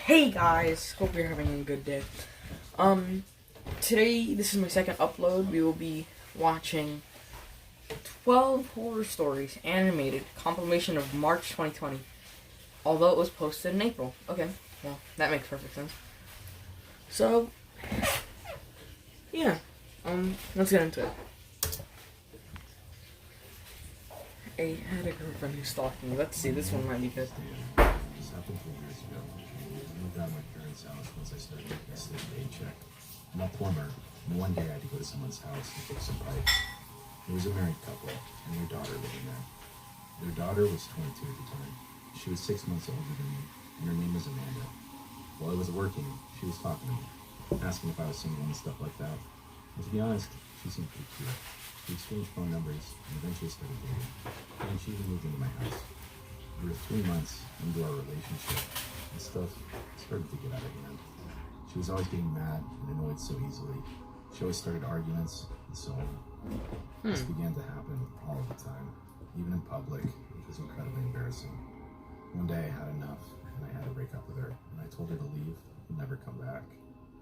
Hey guys, hope you're having a good day. Today, this is my second upload. We will be watching 12 Horror Stories animated compilation of March 2020. Although it was posted in April. Okay, well, that makes perfect sense. So, yeah, let's get into it. I had a girlfriend who stalked me. Let's see, this one might be good. This happened 3 years ago. I moved out of my parents' house once I started making a steady paycheck. I'm a plumber, and one day I had to go to someone's house to fix some pipes. It was a married couple, and their daughter living there. Their daughter was 22 at the time. She was 6 months older than me, and her name was Amanda. While I was working, she was talking to me, asking if I was single and stuff like that. And to be honest, she seemed pretty cute. We exchanged phone numbers and eventually started dating, and she even moved into my house. We were 3 months into our relationship, and stuff started to get out of hand. She was always getting mad and annoyed so easily. She always started arguments, and so on. This began to happen all the time, even in public, which was incredibly embarrassing. One day I had enough, and I had to break up with her, and I told her to leave and never come back.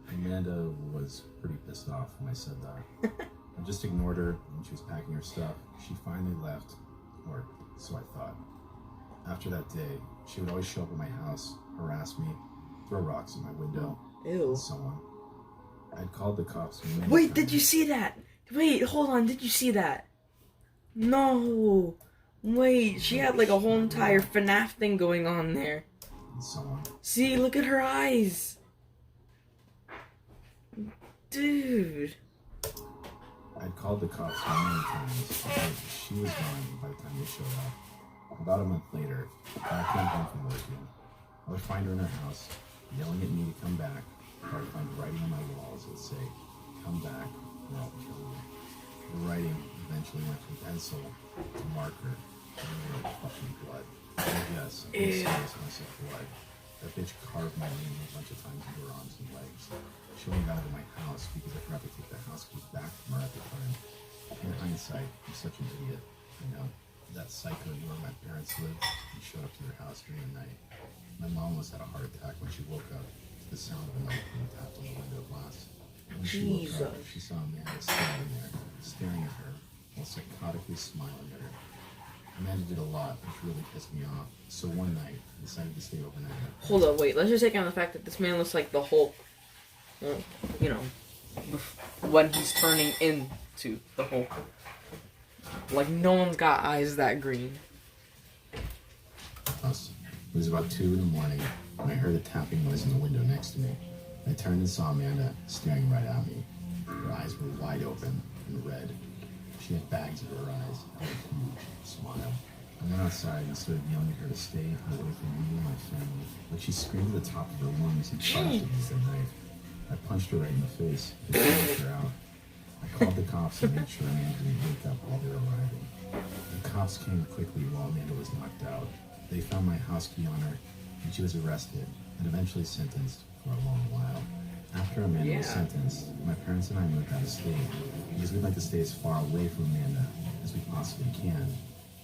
Amanda was pretty pissed off when I said that. I just ignored her when she was packing her stuff. She finally left, or so I thought. After that day, she would always show up at my house, harass me, throw rocks in my window, Ew. and so on. I'd called the cops many Wait, times. did you see that? Wait, hold on, did you see that? No. Wait, she had like a whole entire FNAF thing going on there. And so on. See, look at her eyes. Dude. I'd called the cops many times, but she was gone by the time they showed up. About a month later, I came home from working. I would find her in her house, yelling at me to come back, or I'd find writing on my walls that would say, "Come back, or I'll kill you." The writing eventually went from pencil to marker, and then wrote fucking blood. And yes, I'm Ew. serious when I say blood. That bitch carved my name a bunch of times into her arms and legs. She only got out of my house because I forgot to take the house keys back from her at the time. In hindsight, I'm such an idiot. You know, that psycho knew where my parents lived and showed up to their house during the night. My mom almost had a heart attack when she woke up to the sound of a knife being tapped on the window glass. When she woke up, she saw Amanda standing there, staring at her, while psychotically smiling at her. Amanda did a lot, which really pissed me off. So one night, I decided to stay overnight. Hold up, wait. Let's just take on the fact that this man looks like the Hulk. Well, you know, when he's turning into the Hulk. Like, no one's got eyes that green. Us. It was about 2 in the morning when I heard a tapping noise in the window next to me. I turned and saw Amanda staring right at me. Her eyes were wide open and red. She had bags in her eyes and a huge smile. I went outside and started yelling at her to stay away from me and my family. But she screamed at the top of her lungs and charged at me with a knife. I punched her right in the face and knocked her out. I called the cops and made sure Amanda didn't wake up while they were arriving. The cops came quickly while Amanda was knocked out. They found my house key on her, and she was arrested and eventually sentenced for a long while. After Amanda was sentenced, my parents and I moved out of state because we'd like to stay as far away from Amanda as we possibly can,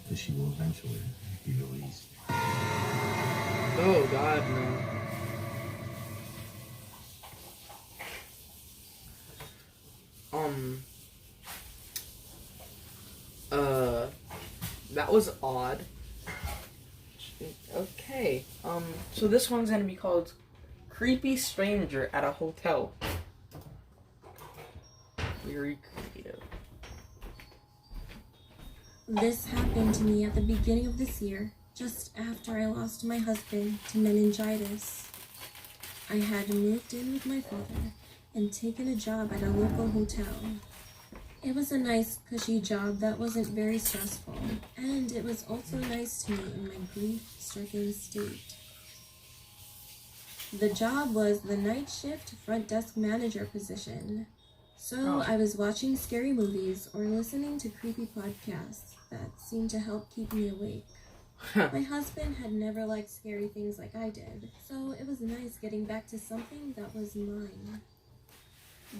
because she will eventually be released. Oh, God, no. That was odd. Okay, so this one's gonna be called Creepy Stranger at a Hotel. Very creative. This happened to me at the beginning of this year, just after I lost my husband to meningitis. I had moved in with my father and taken a job at a local hotel. It was a nice, cushy job that wasn't very stressful, and it was also nice to me in my grief-stricken state. The job was the night shift front desk manager position. So I was watching scary movies or listening to creepy podcasts that seemed to help keep me awake. My husband had never liked scary things like I did, so it was nice getting back to something that was mine.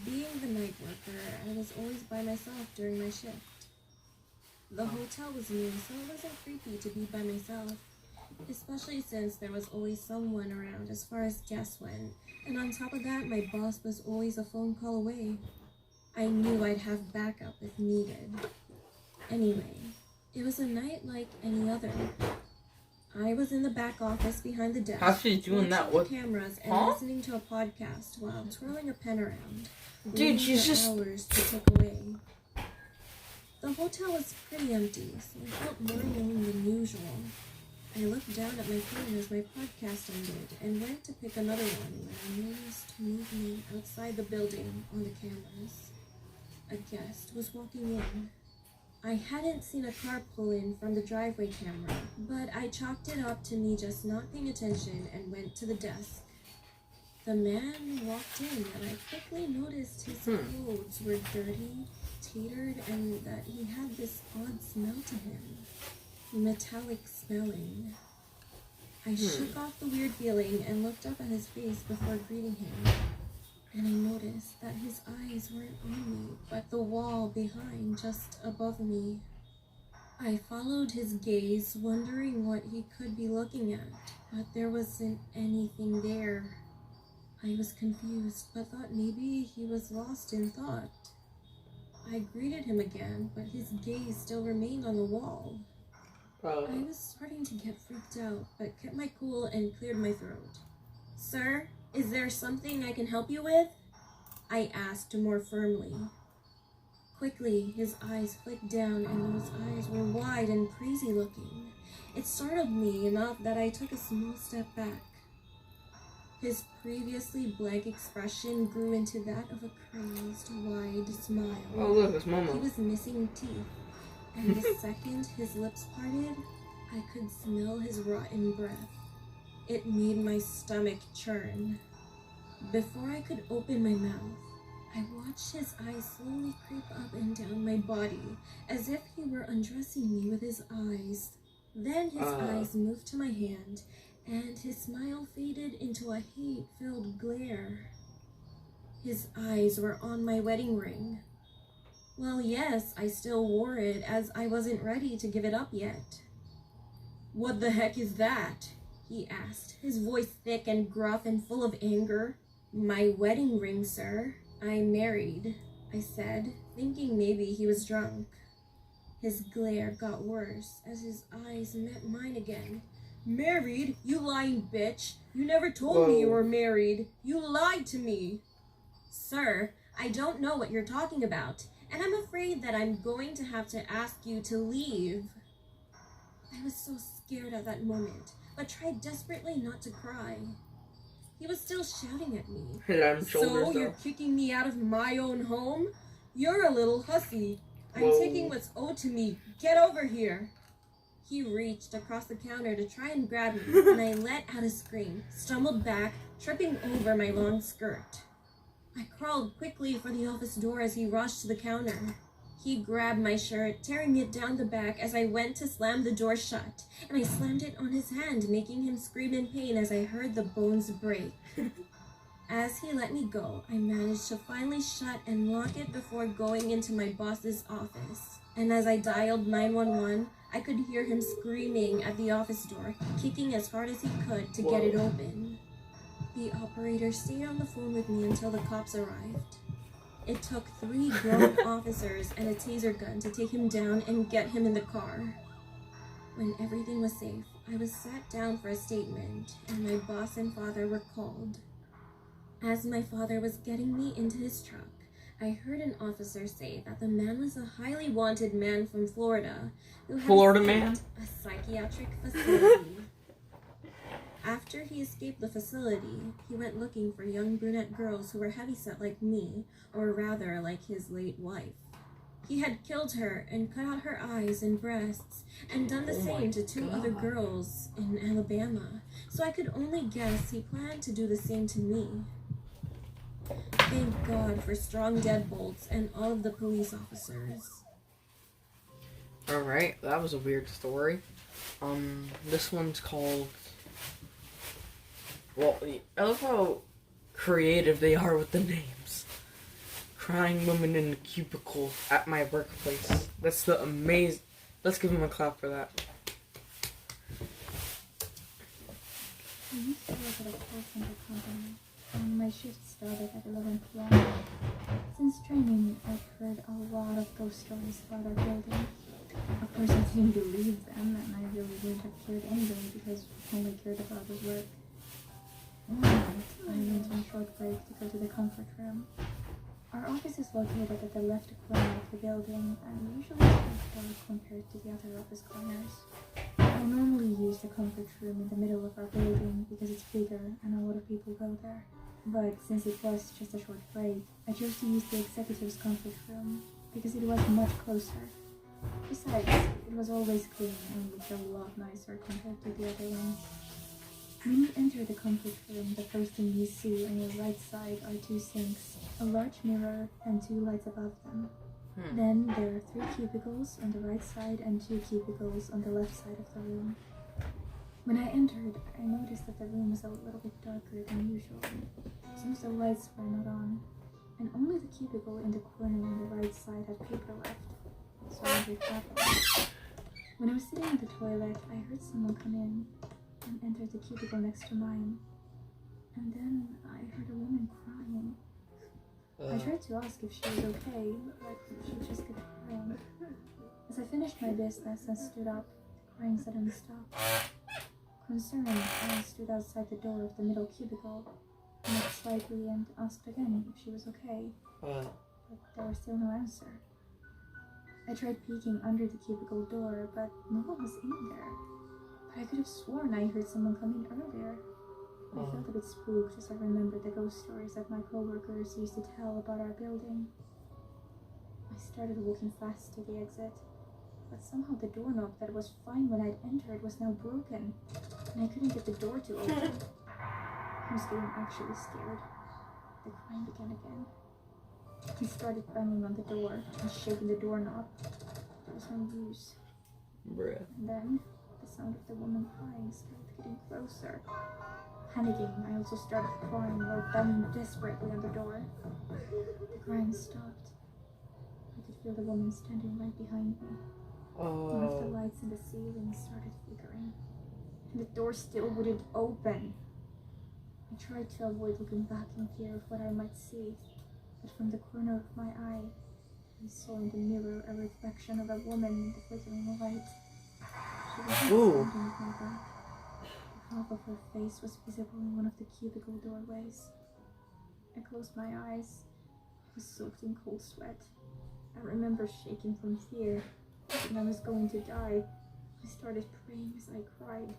Being the night worker, I was always by myself during my shift. The hotel was new, so it wasn't creepy to be by myself. especially since there was always someone around as far as guests went. And on top of that, my boss was always a phone call away. I knew I'd have backup if needed. Anyway, it was a night like any other. I was in the back office behind the desk, How's she doing that watching with the cameras and listening to a podcast while twirling a pen around. Dude, waiting she's for just hours to tick away. The hotel was pretty empty, so I felt more alone than usual. I looked down at my phone as my podcast ended and went to pick another one when I noticed movement outside the building on the cameras. A guest was walking in. I hadn't seen a car pull in from the driveway camera, but I chalked it up to me just not paying attention and went to the desk. The man walked in and I quickly noticed his clothes were dirty, tattered, and that he had this odd smell to him. Metallic smelling. I shook off the weird feeling and looked up at his face before greeting him. And I noticed that his eyes weren't on me, but the wall behind, just above me. I followed his gaze, wondering what he could be looking at, but there wasn't anything there. I was confused, but thought maybe he was lost in thought. I greeted him again, but his gaze still remained on the wall. I was starting to get freaked out, but kept my cool and cleared my throat. "Sir, is there something I can help you with?" I asked more firmly. Quickly, his eyes flicked down, and those eyes were wide and crazy looking. It startled me enough that I took a small step back. His previously blank expression grew into that of a crazed, wide smile. Oh, look, it's He Momo. was missing teeth, and the second his lips parted, I could smell his rotten breath. It made my stomach churn. Before I could open my mouth, I watched his eyes slowly creep up and down my body, as if he were undressing me with his eyes. Then his eyes moved to my hand, and his smile faded into a hate-filled glare. His eyes were on my wedding ring. Well, yes, I still wore it, as I wasn't ready to give it up yet. "What the heck is that?" he asked, his voice thick and gruff and full of anger. "My wedding ring, sir. I'm married," I said, thinking maybe he was drunk. His glare got worse as his eyes met mine again. "Married? You lying bitch! You never told me you were married! You lied to me!" "Sir, I don't know what you're talking about, and I'm afraid that I'm going to have to ask you to leave." I was so scared at that moment, but tried desperately not to cry. He was still shouting at me. "So you're kicking me out of my own home? You're a little hussy. I'm taking what's owed to me. Get over here." He reached across the counter to try and grab me, and I let out a scream, stumbled back, tripping over my long skirt. I crawled quickly for the office door as he rushed to the counter. He grabbed my shirt, tearing it down the back as I went to slam the door shut, and I slammed it on his hand, making him scream in pain as I heard the bones break. As he let me go, I managed to finally shut and lock it before going into my boss's office. And as I dialed 911, I could hear him screaming at the office door, kicking as hard as he could to get it open. The operator stayed on the phone with me until the cops arrived. It took 3 grown officers and a taser gun to take him down and get him in the car. When everything was safe, I was sat down for a statement, and my boss and father were called. As my father was getting me into his truck, I heard an officer say that the man was a highly wanted man from Florida who had escaped a psychiatric facility. After he escaped the facility, he went looking for young brunette girls who were heavyset like me, or rather like his late wife. He had killed her and cut out her eyes and breasts, and done the same to 2 other girls in Alabama, so I could only guess he planned to do the same to me. Thank God for strong deadbolts and all of the police officers. Alright, that was a weird story. This one's called... Well, I love how creative they are with the names. Crying woman in a cubicle at my workplace. That's the amazing... Let's give him a clap for that. I used to work at a call center company, and my shift started at 11 p.m. Since training, I've heard a lot of ghost stories about our building. Of course, I didn't believe them, and I really wouldn't have cared anyway because all I cared about was work. One night, I went on a short break to go to the comfort room. Our office is located at the left corner of the building, and usually it's quite dark compared to the other office corners. I normally use the comfort room in the middle of our building because it's bigger and a lot of people go there. But since it was just a short break, I chose to use the executive's comfort room because it was much closer. Besides, it was always clean and looked a lot nicer compared to the other ones. When you enter the comfort room, the first thing you see on your right side are 2 sinks, a large mirror, and 2 lights above them. Then there are 3 cubicles on the right side and 2 cubicles on the left side of the room. When I entered, I noticed that the room was a little bit darker than usual. Some of the lights were not on, and only the cubicle in the corner on the right side had paper left, so I entered that one. When I was sitting in the toilet, I heard someone come in and entered the cubicle next to mine, and then I heard a woman crying. I tried to ask if she was okay, but she just kept crying. As I finished my business and stood up, the crying suddenly stopped. Concerned, I stood outside the door of the middle cubicle, looked slightly and asked again if she was okay, but there was still no answer. I tried peeking under the cubicle door, but no one was in there. But I could have sworn I heard someone come in earlier. I felt a bit spooked as I remembered the ghost stories that my coworkers used to tell about our building. I started walking fast to the exit, but somehow the doorknob that was fine when I'd entered was now broken, and I couldn't get the door to open. I was getting actually scared. The crying began again. He started banging on the door and shaking the doorknob. There was no use. Bruh. And then the sound of the woman crying started getting closer. Panicking, I also started crying while banging desperately on the door. The crying stopped. I could feel the woman standing right behind me. One of the lights in the ceiling started flickering, and the door still wouldn't open. I tried to avoid looking back in fear of what I might see, but from the corner of my eye, I saw in the mirror a reflection of a woman in the flickering light. She was standing at my back. Half of her face was visible in one of the cubicle doorways. I closed my eyes. I was soaked in cold sweat. I remember shaking from fear, thinking I was going to die. I started praying as I cried.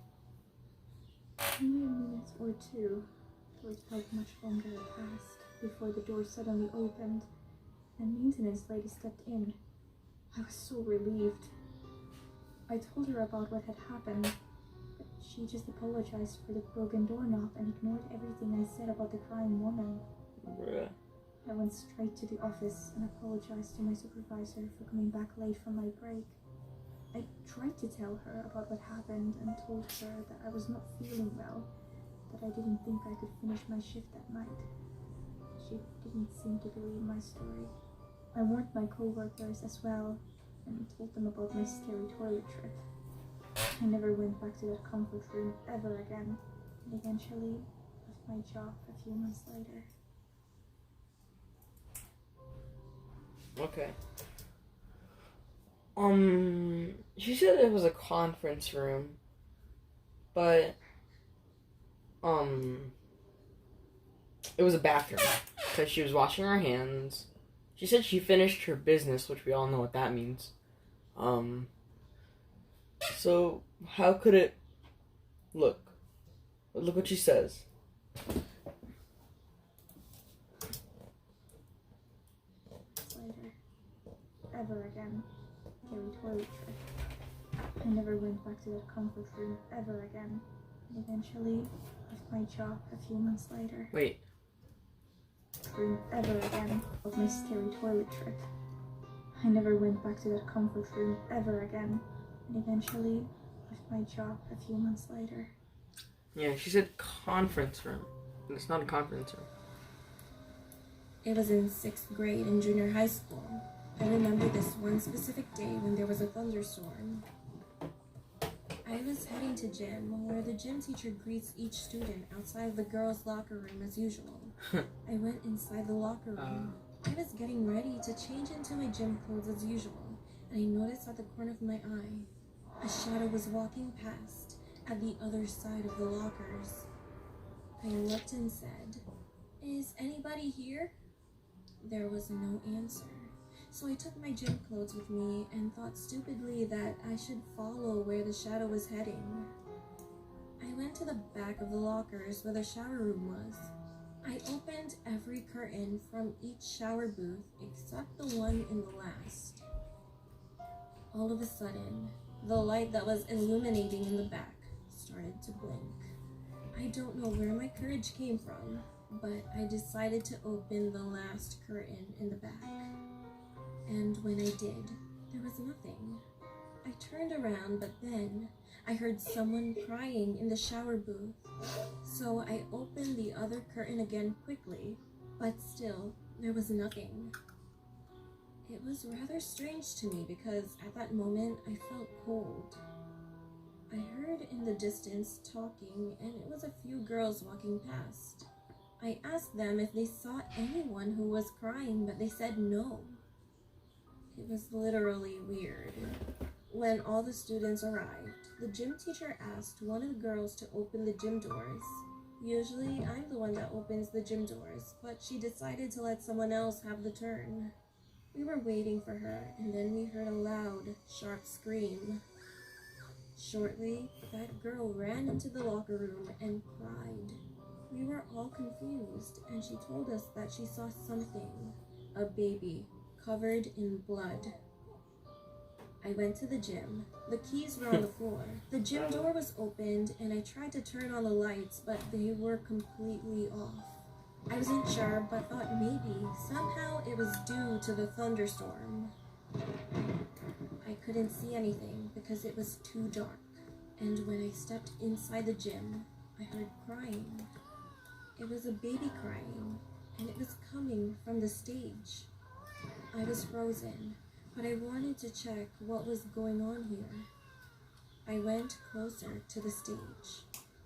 Only a minute or 2, though it felt much longer, had passed before the door suddenly opened and maintenance lady stepped in. I was so relieved. I told her about what had happened, but she just apologized for the broken doorknob and ignored everything I said about the crying woman. Bruh. I went straight to the office and apologized to my supervisor for coming back late from my break. I tried to tell her about what happened and told her that I was not feeling well, that I didn't think I could finish my shift that night. She didn't seem to believe my story. I warned my coworkers as well and told them about my scary toilet trip. I never went back to that comfort room ever again, and eventually left my job a few months later. Okay. She said it was a conference room, but, it was a bathroom, because she was washing her hands. She said she finished her business, which we all know what that means. So, how could it... Look what she says. Later. Ever again. Scary toilet trip. I never went back to that comfort room ever again, and eventually left my job a few months later. Wait. Room ever again of my scary toilet trip. I never went back to that comfort room ever again, and eventually left my job a few months later. Yeah, she said conference room. And it's not a conference room. It was in 6th grade in junior high school. I remember this one specific day when there was a thunderstorm. I I was heading to gym, where the gym teacher greets each student outside of the girls' locker room as usual. I went inside the locker room. I was getting ready to change into my gym clothes as usual, and I noticed at the corner of my eye, a shadow was walking past at the other side of the lockers. I looked and said, "Is anybody here?" There was no answer. So I took my gym clothes with me and thought stupidly that I should follow where the shadow was heading. I went to the back of the lockers where the shower room was. I opened every curtain from each shower booth except the one in the last. All of a sudden, the light that was illuminating in the back started to blink. I don't know where my courage came from, but I decided to open the last curtain in the back. And when I did, there was nothing. I turned around, but then I heard someone crying in the shower booth. So I opened the other curtain again quickly, but still, there was nothing. It was rather strange to me because at that moment I felt cold. I heard in the distance talking, and it was a few girls walking past. I asked them if they saw anyone who was crying, but they said no. It was literally weird. When all the students arrived, the gym teacher asked one of the girls to open the gym doors. Usually, I'm the one that opens the gym doors, but she decided to let someone else have the turn. We were waiting for her, and then we heard a loud, sharp scream. Shortly, that girl ran into the locker room and cried. We were all confused, and she told us that she saw something, a baby, covered in blood. I went to the gym. The keys were on the floor. The gym door was opened, and I tried to turn on the lights, but they were completely off. I wasn't sure, but thought maybe somehow it was due to the thunderstorm. I couldn't see anything because it was too dark, and when I stepped inside the gym, I heard crying. It was a baby crying, and it was coming from the stage. I was frozen, but I wanted to check what was going on here. I went closer to the stage,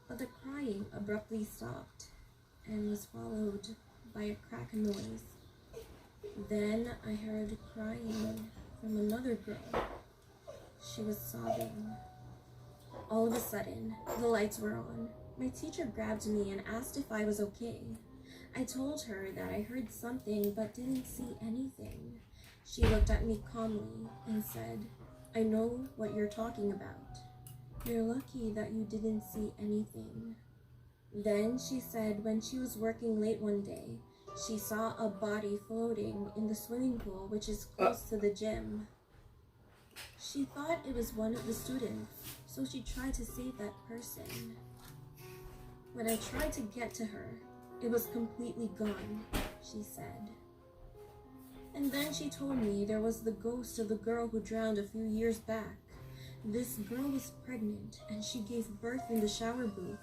but the crying abruptly stopped and was followed by a crack noise. Then I heard crying from another girl. She was sobbing. All of a sudden, the lights were on. My teacher grabbed me and asked if I was okay. I told her that I heard something but didn't see anything. She looked at me calmly and said, "I know what you're talking about. You're lucky that you didn't see anything." Then she said when she was working late one day, she saw a body floating in the swimming pool, which is close to the gym. She thought it was one of the students, so she tried to save that person. When I tried to get to her, it was completely gone, she said. And then she told me there was the ghost of the girl who drowned a few years back. This girl was pregnant, and she gave birth in the shower booth.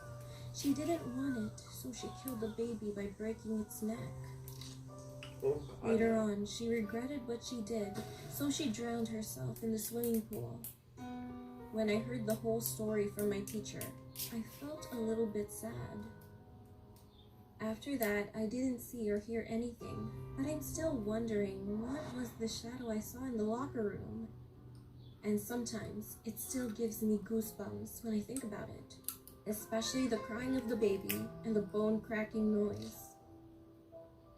She didn't want it, so she killed the baby by breaking its neck. Later on, she regretted what she did, so she drowned herself in the swimming pool. When I heard the whole story from my teacher, I felt a little bit sad. After that, I didn't see or hear anything, but I'm still wondering what was the shadow I saw in the locker room. And sometimes it still gives me goosebumps when I think about it, especially the crying of the baby and the bone-cracking noise.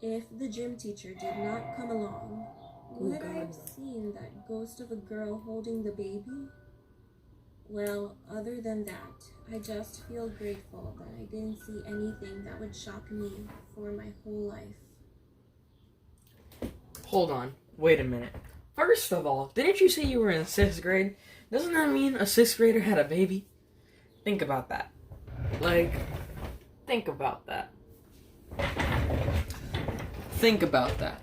If the gym teacher did not come along, would I have seen that ghost of a girl holding the baby? Well, other than that, I just feel grateful that I didn't see anything that would shock me for my whole life. Hold on. Wait a minute. First of all, didn't you say you were in 6th grade? Doesn't that mean a 6th grader had a baby? Think about that. Think about that. Think about that.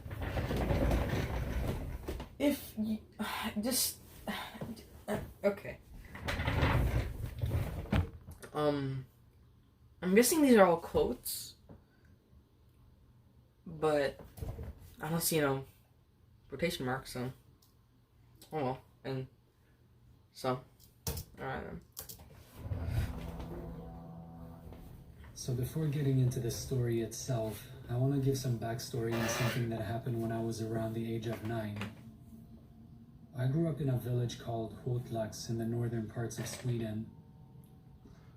If you... Okay. I'm guessing these are all quotes, but I don't see no quotation marks, so, oh well, and so, alright then. So before getting into the story itself, I want to give some backstory on something that happened when I was around the age of 9. I grew up in a village called Hotlax in the northern parts of Sweden.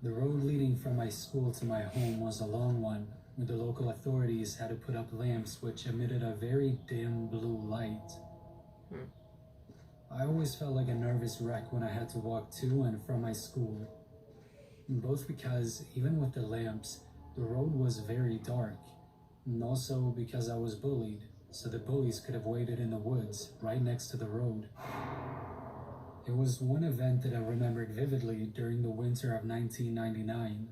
The road leading from my school to my home was a long one, where the local authorities had to put up lamps which emitted a very dim blue light. I always felt like a nervous wreck when I had to walk to and from my school, both because even with the lamps, the road was very dark, and also because I was bullied, so the bullies could have waited in the woods right next to the road. It was one event that I remembered vividly during the winter of 1999.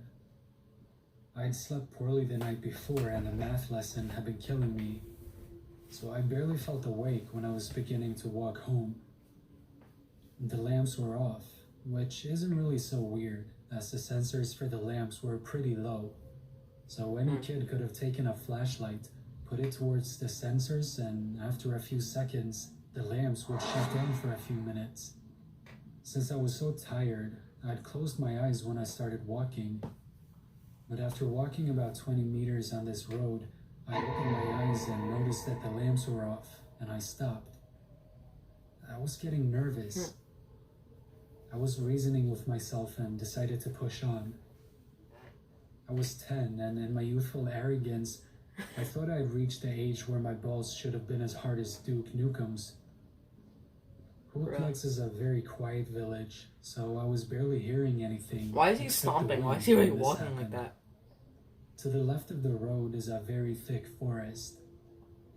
I'd slept poorly the night before and the math lesson had been killing me, so I barely felt awake when I was beginning to walk home. The lamps were off, which isn't really so weird, as the sensors for the lamps were pretty low, so any kid could have taken a flashlight, put it towards the sensors, and after a few seconds, the lamps would shut down for a few minutes. Since I was so tired, I'd closed my eyes when I started walking, but after walking about 20 meters on this road, I opened my eyes and noticed that the lamps were off, and I stopped. I was getting nervous. I was reasoning with myself and decided to push on. I was 10, and in my youthful arrogance, I thought I'd reached the age where my balls should have been as hard as Duke Nukem's. Hotlax is a very quiet village, so I was barely hearing anything. Why is he except the stomping? Why wind is he like when this walking like happened. that? To the left of the road is a very thick forest,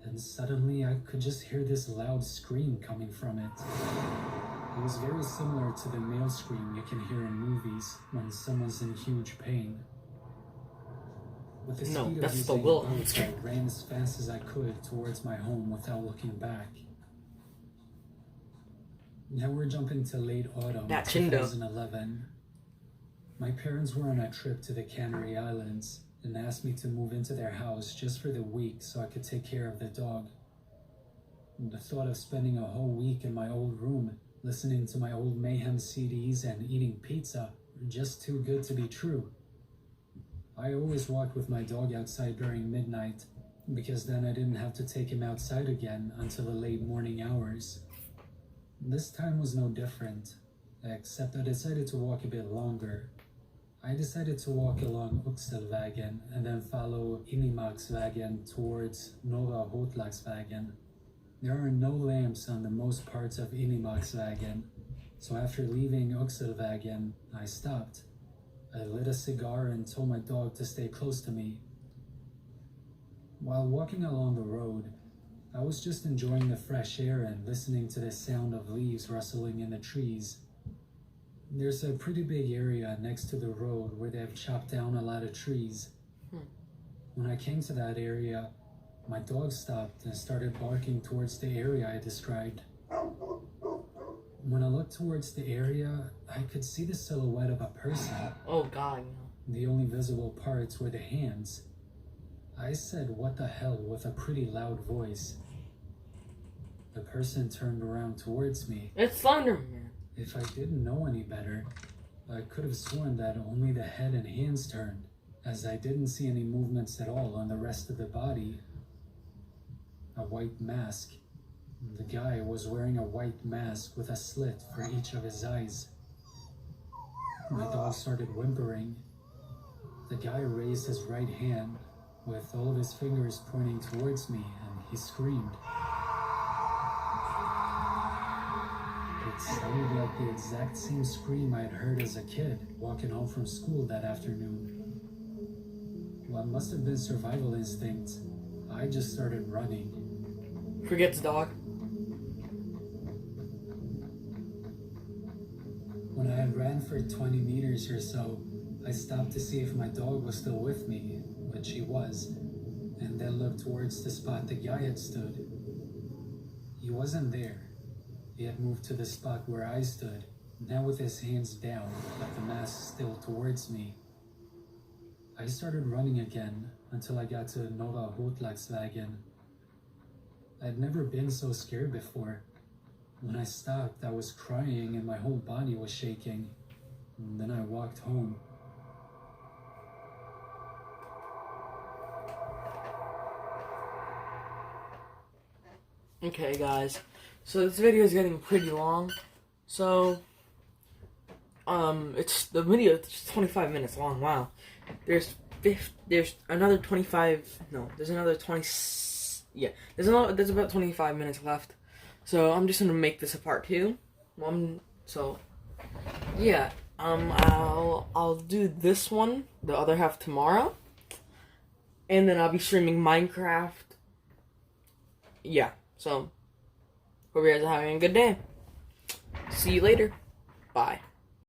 and suddenly I could just hear this loud scream coming from it. It was very similar to the male scream you can hear in movies when someone's in huge pain. With the No, speed of that's the using Wilhelm both, I scream. ran as fast as I could towards my home without looking back. Now we're jumping to late autumn That Chindo. 2011. My parents were on a trip to the Canary Islands and asked me to move into their house just for the week so I could take care of the dog. And the thought of spending a whole week in my old room, listening to my old Mayhem CDs and eating pizza, were just too good to be true. I always walked with my dog outside during midnight, because then I didn't have to take him outside again until the late morning hours. This time was no different, except I decided to walk a bit longer. I decided to walk along Oxelvägen and then follow Inimagsvägen towards Nova Hotlagsvägen. There are no lamps on the most parts of Inimagsvägen, so after leaving Oxelvägen, I stopped. I lit a cigar and told my dog to stay close to me. While walking along the road, I was just enjoying the fresh air and listening to the sound of leaves rustling in the trees. There's a pretty big area next to the road where they have chopped down a lot of trees. When I came to that area, my dog stopped and started barking towards the area I described. When I looked towards the area, I could see the silhouette of a person. Oh god, no. The only visible parts were the hands. I said, "What the hell," with a pretty loud voice. The person turned around towards me. It's Slenderman. If I didn't know any better, I could have sworn that only the head and hands turned, as I didn't see any movements at all on the rest of the body. A white mask. The guy was wearing a white mask with a slit for each of his eyes. My dog started whimpering. The guy raised his right hand, with all of his fingers pointing towards me, and he screamed. It sounded like the exact same scream I had heard as a kid walking home from school that afternoon. What must have been survival instinct, I just started running. Forgets dog. When I had ran for 20 meters or so, I stopped to see if my dog was still with me, which he was, and then looked towards the spot the guy had stood. He wasn't there. He had moved to the spot where I stood, now with his hands down, but the mask still towards me. I started running again until I got to Nova Hotlagsvägen. I'd never been so scared before. When I stopped, I was crying and my whole body was shaking. And then I walked home. Okay, guys. So this video is getting pretty long. So, the video is 25 minutes long. Wow. There's another 25. No, there's another 20. Yeah, there's about 25 minutes left. So I'm just gonna make this a part 2. Yeah. I'll do this one, the other half tomorrow, and then I'll be streaming Minecraft. Yeah. So, hope you guys are having a good day. See you later. Bye.